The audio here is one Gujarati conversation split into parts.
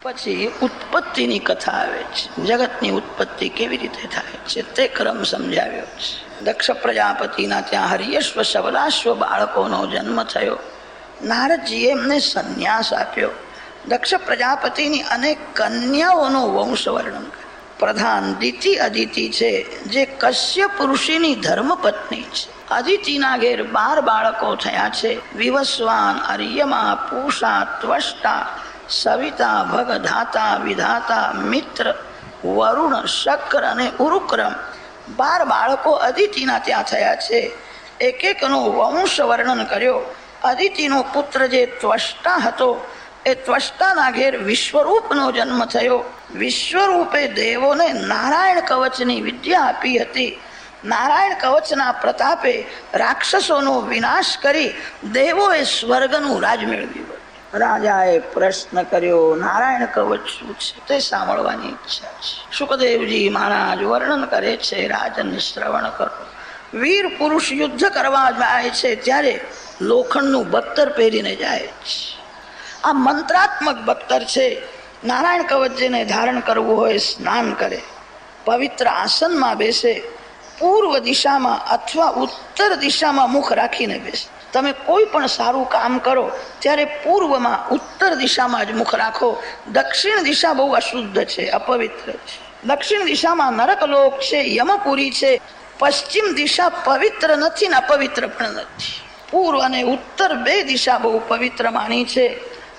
પછી ઉત્પત્તિની કથા આવે છે. જગતની ઉત્પત્તિ કેવી રીતે થાય છે તે ક્રમ સમજાવ્યો છે. દક્ષ પ્રજાપતિના ત્યાં હરિયશ્વ સબલાશ્વ બાળકોનો જન્મ થયો. નારદજીએ એમને સંન્યાસ આપ્યો. દક્ષ પ્રજાપતિની અનેક કન્યાઓનો વંશ વર્ણન કર્યું. પ્રધાન દિતિ અદિતિ છે, જે કશ્યપ ઋષિની ધર્મપત્ની છે. અદિતિના ઘેર 12 બાળકો થયા છે. વિવસ્વાન, અર્યમા, પૂષા, ત્વષ્ટા, સવિતા, ભગધાતા, વિધાતા, મિત્ર, વરુણ, શક્ર અને ઉરુક્રમ 12 બાળકો અદિતિના ત્યાં થયા છે. એક એકનો વંશ વર્ણન કર્યો. અદિતિનો પુત્ર જે ત્વષ્ટા હતો, એ ત્વષ્ટાના ઘેર વિશ્વરૂપનો જન્મ થયો. વિશ્વરૂપે દેવોને નારાયણ કવચની વિદ્યા આપી હતી. નારાયણ કવચના પ્રતાપે રાક્ષસોનો વિનાશ કરી દેવોએ સ્વર્ગનું રાજ મેળવ્યું. રાજાએ પ્રશ્ન કર્યો, નારાયણ કવચ શું છે? તે સાંભળવાની ઈચ્છા છે. શુકદેવજી મહારાજ વર્ણન કરે છે, રાજન શ્રવણ કરો. વીર પુરુષ યુદ્ધ કરવા જાય છે ત્યારે લોખંડનું બખ્તર પહેરીને જાય છે. આ મંત્રાત્મક બખ્તર છે. નારાયણ કવચ જેને ધારણ કરવું હોય સ્નાન કરે, પવિત્ર આસનમાં બેસે, પૂર્વ દિશામાં અથવા ઉત્તર દિશામાં મુખ રાખીને બેસે. તમે કોઈ પણ સારું કામ કરો ત્યારે પૂર્વમાં ઉત્તર દિશામાં જ મુખ રાખો. દક્ષિણ દિશા બહુ અશુદ્ધ છે, અપવિત્ર છે. દક્ષિણ દિશામાં નરકલોક છે, યમપુરી છે. પશ્ચિમ દિશા પવિત્ર નથી ને અપવિત્ર પણ નથી. પૂર્વ અને ઉત્તર 2 દિશા બહુ પવિત્ર માની છે.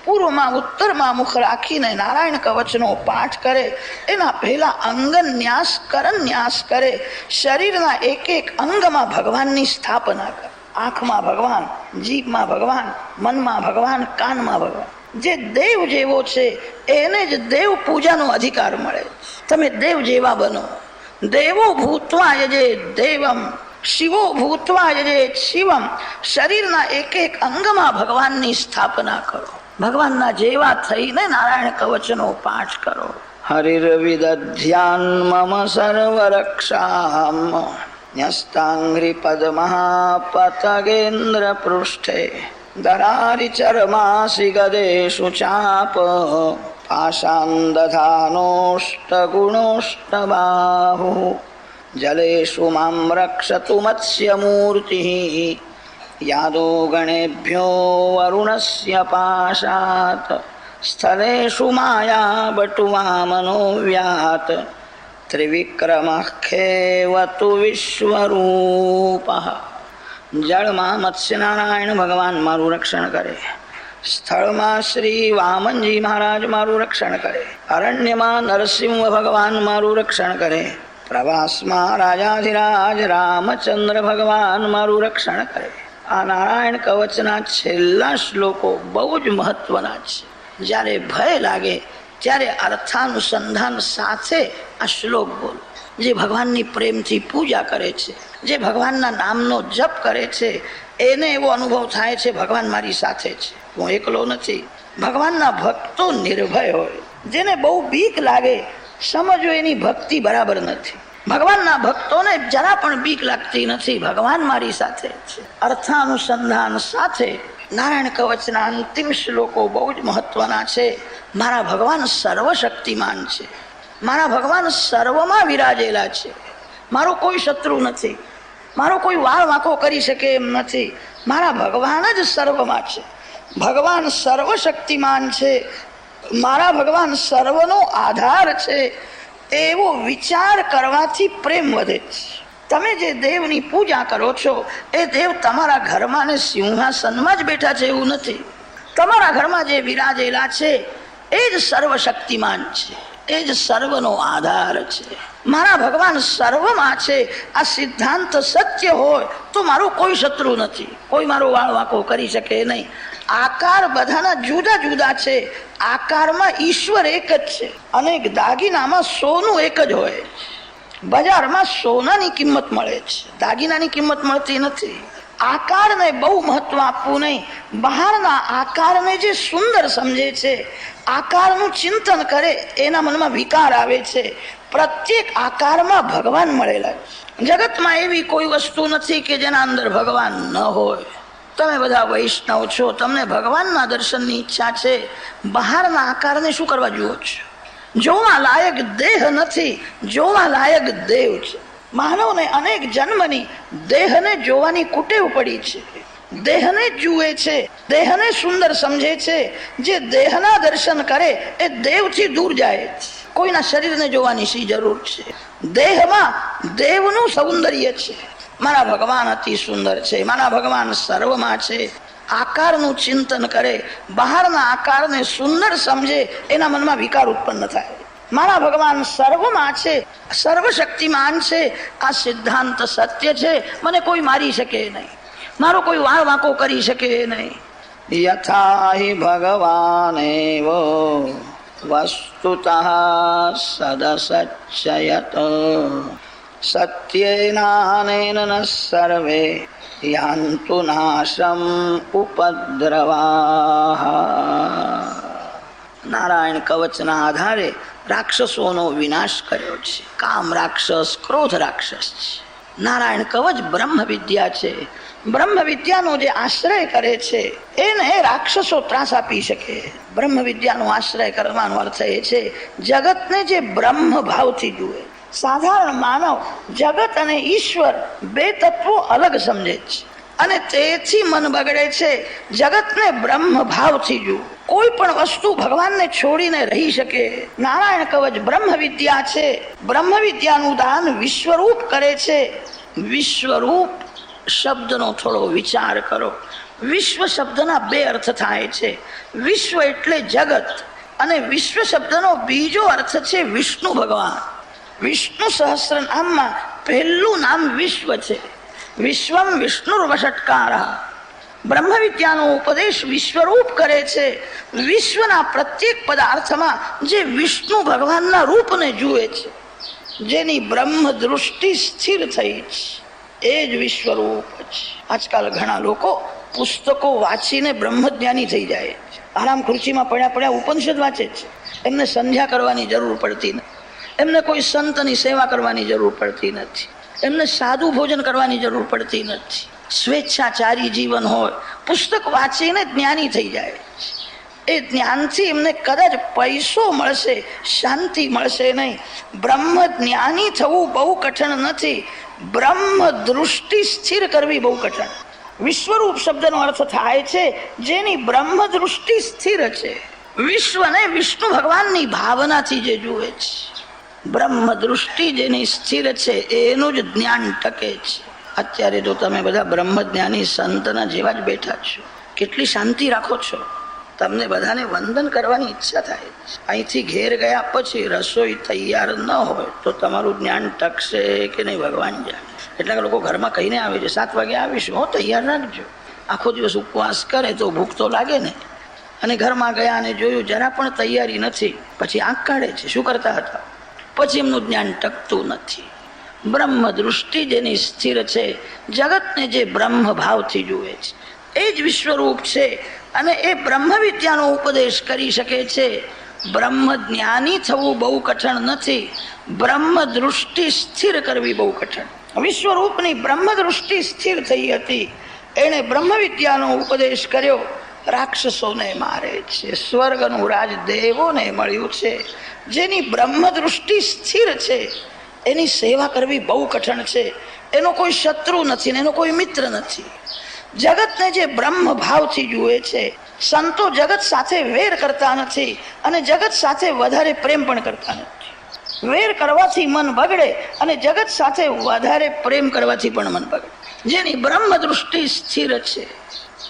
પૂર્વમાં ઉત્તરમાં મુખ રાખીને નારાયણ કવચનો પાઠ કરે. એના પહેલા અંગન્યાસ કરન્યાસ કરે. શરીરના એક એક અંગમાં ભગવાનની સ્થાપના કરે. આંખમાં ભગવાન, જીભમાં ભગવાન, મનમાં ભગવાન, કાનમાં ભગવાન. જે દેવ જેવો છે એને જ દેવ પૂજાનો અધિકાર મળે. તમે દેવ જેવા બનો. દેવો ભૂત્વા યજે દેવમ, શિવો ભૂત્વા યજે શિવમ. શરીરના એક એક અંગમાં ભગવાનની સ્થાપના કરો. ભગવાનના જેવા થઈને નારાયણ કવચનો પાઠ કરો. હરિર્વિદધ્યાન મમ સર્વરક્ષામ, ન્યસ્તાંઘ્રિ પદ્મઃ પતગેન્દ્ર પૃષ્ઠે, દરારિ ચર્માસि ગદેષુ ચાપ, પાશાન દધાનોષ્ટ ગુણોષ્ટ બાહુ, જલેષુ મામ રક્ષતુ મત્સ્યમૂર્તિઃ, યાદો ગણેભ્યો વરુણસ્ય પાશાત, સ્થલેષુ માયા બટુવામનો વ્યાત, ત્રિવિક્રમઃ ખેવતુ વિશ્વરૂપઃ. જળમાં મત્સ્યનારાયણ ભગવાન મારું રક્ષણ કરે. સ્થળમાં શ્રી વામનજી મહારાજ મારું રક્ષણ કરે. અરણ્યમાં નરસિંહ ભગવાન મારું રક્ષણ કરે. પ્રવાસમાં રાજાધિરાજ રામચંદ્ર ભગવાન મારું રક્ષણ કરે. આ નારાયણ કવચના છેલ્લા શ્લોકો બહુ જ મહત્વના છે. જ્યારે ભય લાગે ત્યારે અર્થાનુસંધાન સાથે આ શ્લોક બોલો. જે ભગવાનની પ્રેમથી પૂજા કરે છે, જે ભગવાનના નામનો જપ કરે છે, એને એવો અનુભવ થાય છે ભગવાન મારી સાથે છે, હું એકલો નથી. ભગવાનના ભક્તો નિર્ભય હોય. જેને બહુ બીક લાગે સમજો એની ભક્તિ બરાબર નથી. ભગવાનના ભક્તોને જરા પણ બીક લાગતી નથી, ભગવાન મારી સાથે છે. અર્થાનુસંધાન સાથે નારાયણ કવચના અંતિમ શ્લોકો બહુ જ મહત્વના છે. મારા ભગવાન સર્વશક્તિમાન છે. મારા ભગવાન સર્વમાં વિરાજેલા છે. મારો કોઈ શત્રુ નથી. મારો કોઈ વાળ વાંકો કરી શકે એમ નથી. મારા ભગવાન જ સર્વમાં છે. ભગવાન સર્વશક્તિમાન છે. મારા ભગવાન સર્વનો આધાર છે. એવો વિચાર કરવાથી પ્રેમ વધે છે. તમે જે દેવની પૂજા કરો છો એ દેવ તમારા ઘરમાં ને સિંહાસનમાં જ બેઠા છે એવું નથી. તમારા ઘરમાં જે વિરાજેલા છે એ જ સર્વશક્તિમાન છે. એ જ સર્વનો આધાર છે. મારા ભગવાન સર્વમાં છે. આ સિદ્ધાંત સત્ય હોય તો મારો કોઈ શત્રુ નથી. કોઈ મારો વાળ વાંકો કરી શકે નહીં. આકાર બધાના જુદા જુદા છે. આકારમાં ઈશ્વર એક જ છે. અનેક દાગીનામાં સોનું એક જ હોય. બજારમાં સોનાની કિંમત મળે છે, દાગીનાની કિંમત મળતી નથી. આકારને બહુ મહત્વ આપવું નહીં. બહારના આકારને જે સુંદર સમજે છે, આકારનું ચિંતન કરે, એના મનમાં વિકાર આવે છે. પ્રત્યેક આકારમાં ભગવાન મળેલા છે. જગતમાં એવી કોઈ વસ્તુ નથી કે જેના અંદર ભગવાન ન હોય. તમે બધા વૈષ્ણવ છો, તમને ભગવાનના દર્શનની ઈચ્છા છે, બહારના આકારને શું કરવા જુઓ છો? જોવા લાયક દેહ નથી, જોવા લાયક દેવ છે. માનવને અનેક જન્મની દેહને જોવાની કુટેવ પડી છે. દેહને જુએ છે, દેહને સુંદર સમજે છે. જે દેહના દર્શન કરે એ દેવથી દૂર જાય છે. કોઈના શરીરને જોવાની શી જરૂર છે? દેહમાં દેવનું સૌંદર્ય છે. મારા ભગવાન અતિ સુંદર છે, મારા ભગવાન સર્વમાં છે. આકારનું ચિંતન કરે, બહારના આકારને સુંદર સમજે, એના મનમાં વિકાર ઉત્પન્ન થાય. મારા ભગવાન સર્વમાં છે, સર્વશક્તિમાન છે, આ સિદ્ધાંત સત્ય છે. મને કોઈ મારી શકે નહીં, મારો કોઈ વાળ વાંકો કરી શકે નહીં. યથા હિ ભગવાનેવ વસ્તુતઃ સદસચ્ચયત સત્યેનાનેન સર્વે યાન્તુ નાશમ ઉપદ્રવાહ. નારાયણ કવચના આધારે રાક્ષસોનો વિનાશ કર્યો છે. કામ રાક્ષસ, ક્રોધ રાક્ષસ છે. નારાયણ કવચ બ્રહ્મ વિદ્યા છે. બ્રહ્મ વિદ્યાનો જે આશ્રય કરે છે એને રાક્ષસો ત્રાસ આપી શકે. બ્રહ્મ વિદ્યાનો આશ્રય કરવાનો અર્થ એ છે જગતને જે બ્રહ્મ ભાવથી જુએ. સાધારણ માનવ જગત અને ઈશ્વર બે તત્વો અલગ સમજે છે અને તેથી મન બગડે છે. જગતને બ્રહ્મ ભાવથી જુએ. કોઈ પણ વસ્તુ ભગવાનને છોડીને રહી શકે. નારાયણ કવચ બ્રહ્મ વિદ્યા છે. બ્રહ્મ વિદ્યાનું દાન વિશ્વરૂપ કરે છે. વિશ્વરૂપ શબ્દનો થોડો વિચાર કરો. વિશ્વ શબ્દના બે અર્થ થાય છે. વિશ્વ એટલે જગત અને વિશ્વ શબ્દનો બીજો અર્થ છે વિષ્ણુ ભગવાન. વિષ્ણુ સહસ્ર નામમાં પહેલું નામ વિશ્વ છે. વિશ્વમ વિષ્ણુર્વષટ્કાર. બ્રહ્મ વિદ્યાનો ઉપદેશ વિશ્વરૂપ કરે છે. વિશ્વના પ્રત્યેક પદાર્થમાં જે વિષ્ણુ ભગવાનના રૂપને જુએ છે, જેની બ્રહ્મ દૃષ્ટિ સ્થિર થઈ છે, એ જ વિશ્વરૂપ છે. આજકાલ ઘણા લોકો પુસ્તકો વાંચીને બ્રહ્મજ્ઞાની થઈ જાય છે. આરામ ખુરશીમાં પડ્યા પડ્યા ઉપનિષદ વાંચે છે. એમને સંધ્યા કરવાની જરૂર પડતી નથી, એમને કોઈ સંતની સેવા કરવાની જરૂર પડતી નથી, એમને સાદું ભોજન કરવાની જરૂર પડતી નથી. સ્વેચ્છાચારી જીવન હોય, પુસ્તક વાંચીને જ્ઞાની થઈ જાય છે. એ જ્ઞાનથી એમને કદાચ પૈસો મળશે, શાંતિ મળશે નહીં. બ્રહ્મ જ્ઞાની થવું બહુ કઠણ નથી, બ્રહ્મ દૃષ્ટિ સ્થિર કરવી બહુ કઠણ. વિશ્વરૂપ શબ્દનો અર્થ થાય છે જેની બ્રહ્મ દૃષ્ટિ સ્થિર છે. વિશ્વને વિષ્ણુ ભગવાનની ભાવનાથી જે જુએ છે, બ્રહ્મ દૃષ્ટિ જેની સ્થિર છે, એનું જ જ્ઞાન ટકે છે. અત્યારે તો તમે બધા બ્રહ્મ જ્ઞાની સંતના જેવા જ બેઠા છો. કેટલી શાંતિ રાખો છો. તમને બધાને વંદન કરવાની ઈચ્છા થાય. અહીંથી ઘેર ગયા પછી રસોઈ તૈયાર ન હોય તો તમારું જ્ઞાન ટકશે કે નહીં ભગવાન જાણે. એટલાક લોકો ઘરમાં કહીને આવે છે 7 વાગે આવીશું, હો તૈયાર રાખજો. આખો દિવસ ઉપવાસ કરે તો ભૂખ તો લાગે ને. અને ઘરમાં ગયા અને જોયું જરા પણ તૈયારી નથી, પછી આંખ કાઢે છે. શું કરતા હતા? પછી એમનું જ્ઞાન ટકતું નથી. બ્રહ્મ દૃષ્ટિ જેની સ્થિર છે, જગતને જે બ્રહ્મ ભાવથી જુએ છે, એ જ વિશ્વરૂપ છે. અને એ બ્રહ્મ વિદ્યાનો ઉપદેશ કરી શકે છે. બ્રહ્મ જ્ઞાની થવું બહુ કઠણ નથી, બ્રહ્મ દૃષ્ટિ સ્થિર કરવી બહુ કઠણ. વિશ્વરૂપની બ્રહ્મ દૃષ્ટિ સ્થિર થઈ હતી, એણે બ્રહ્મ વિદ્યાનો ઉપદેશ કર્યો. રાક્ષસોને મારે છે. સ્વર્ગનું રાજ દેવોને મળ્યું છે. જેની બ્રહ્મ દૃષ્ટિ સ્થિર છે એની સેવા કરવી બહુ કઠણ છે. એનો કોઈ શત્રુ નથી, એનો કોઈ મિત્ર નથી. જગતને જે બ્રહ્મ ભાવથી જુએ છે, સંતો જગત સાથે વેર કરતા નથી અને જગત સાથે વધારે પ્રેમ પણ કરતા નથી. વેર કરવાથી મન બગડે અને જગત સાથે વધારે પ્રેમ કરવાથી પણ મન બગડે. જેની બ્રહ્મ દૃષ્ટિ સ્થિર છે.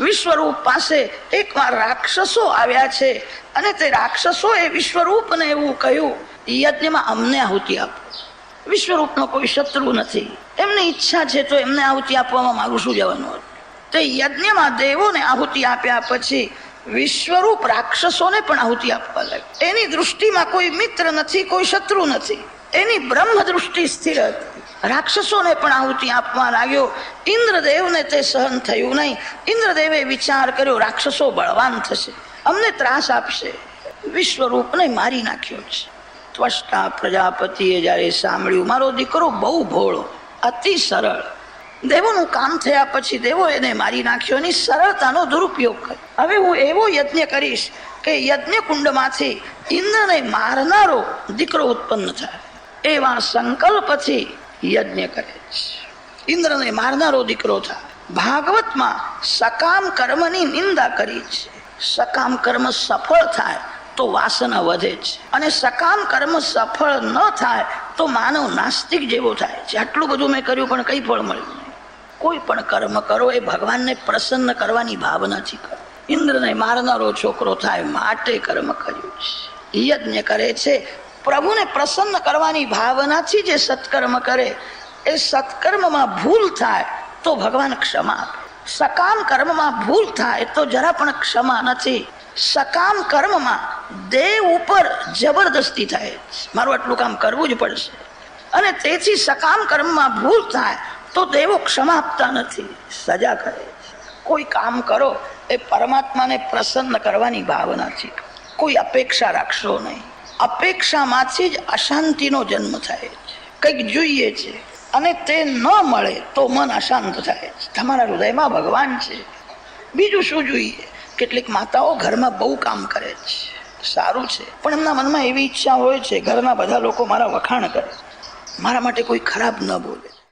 વિશ્વરૂપ પાસે એકવાર રાક્ષસો આવ્યા છે અને તે રાક્ષસોએ વિશ્વરૂપને એવું કહ્યું, યજ્ઞમાં અમને આહુતિ આપો. વિશ્વરૂપનો કોઈ શત્રુ નથી, એમની ઈચ્છા છે તો એમને આહુતિ આપવામાં મારું શું જવાનું હતું. તે યજ્ઞમાં દેવોને આહુતિ આપ્યા પછી વિશ્વરૂપ રાક્ષસોને પણ આહુતિ આપવા લાગ્યું. એની દૃષ્ટિમાં કોઈ મિત્ર નથી, કોઈ શત્રુ નથી, એની બ્રહ્મ દૃષ્ટિ સ્થિર હતી. રાક્ષસોને પણ આહુતિ આપવા લાગ્યો. ઇન્દ્રદેવને તે સહન થયું નહીં. ઇન્દ્રદેવે વિચાર કર્યો રાક્ષસો બળવાન થશે, અમને ત્રાસ આપશે. વિશ્વરૂપને મારી નાખ્યો છે. ત્વષ્ટા પ્રજાપતિએ જ્યારે સાંભળ્યું, મારો દીકરો બહુ ભોળો, અતિ સરળ, દેવોનું કામ થયા પછી દેવો એને મારી નાખ્યો એની સરળતાનો દુરુપયોગ કર્યો. હવે હું એવો યજ્ઞ કરીશ કે યજ્ઞ કુંડમાંથી ઇન્દ્રને મારનારો દીકરો ઉત્પન્ન થાય. એવા સંકલ્પથી યજ્ઞ કરે છે. ઇન્દ્રને મારનારો દીકરો થાય. ભાગવતમાં સકામ કર્મની નિંદા કરી છે. સકામ કર્મ સફળ થાય તો વાસના વધે છે, અને સકામ કર્મ સફળ ન થાય તો માનવ નાસ્તિક જેવો થાય છે. આટલું બધું મેં કર્યું પણ કઈ ફળ મળ્યું નહીં. કોઈ પણ કર્મ કરો એ ભગવાનને પ્રસન્ન કરવાની ભાવનાથી કરો. ઇન્દ્રને મારનારો છોકરો થાય માટે કર્મ કર્યું છે. યજ્ઞ કરે છે પ્રભુને પ્રસન્ન કરવાની ભાવનાથી. જે સત્કર્મ કરે એ સત્કર્મમાં ભૂલ થાય તો ભગવાન ક્ષમા આપે. સકામ કર્મમાં ભૂલ થાય તો જરા પણ ક્ષમા નથી. સકામ કર્મમાં દેવ ઉપર જબરદસ્તી થાય, મારું આટલું કામ કરવું જ પડશે, અને તેથી સકામ કર્મમાં ભૂલ થાય તો દેવો ક્ષમા આપતા નથી, સજા કરે. કોઈ કામ કરો એ પરમાત્માને પ્રસન્ન કરવાની ભાવનાથી. કોઈ અપેક્ષા રાખશો નહીં. અપેક્ષામાંથી જ અશાંતિનો જન્મ થાય છે. કંઈક જોઈએ છે અને તે ન મળે તો મન અશાંત થાય છે. તમારા હૃદયમાં ભગવાન છે, બીજું શું જોઈએ? કેટલીક માતાઓ ઘરમાં બહુ કામ કરે છે, સારું છે, પણ એમના મનમાં એવી ઈચ્છા હોય છે ઘરના બધા લોકો મારા વખાણ કરે, મારા માટે કોઈ ખરાબ ન બોલે.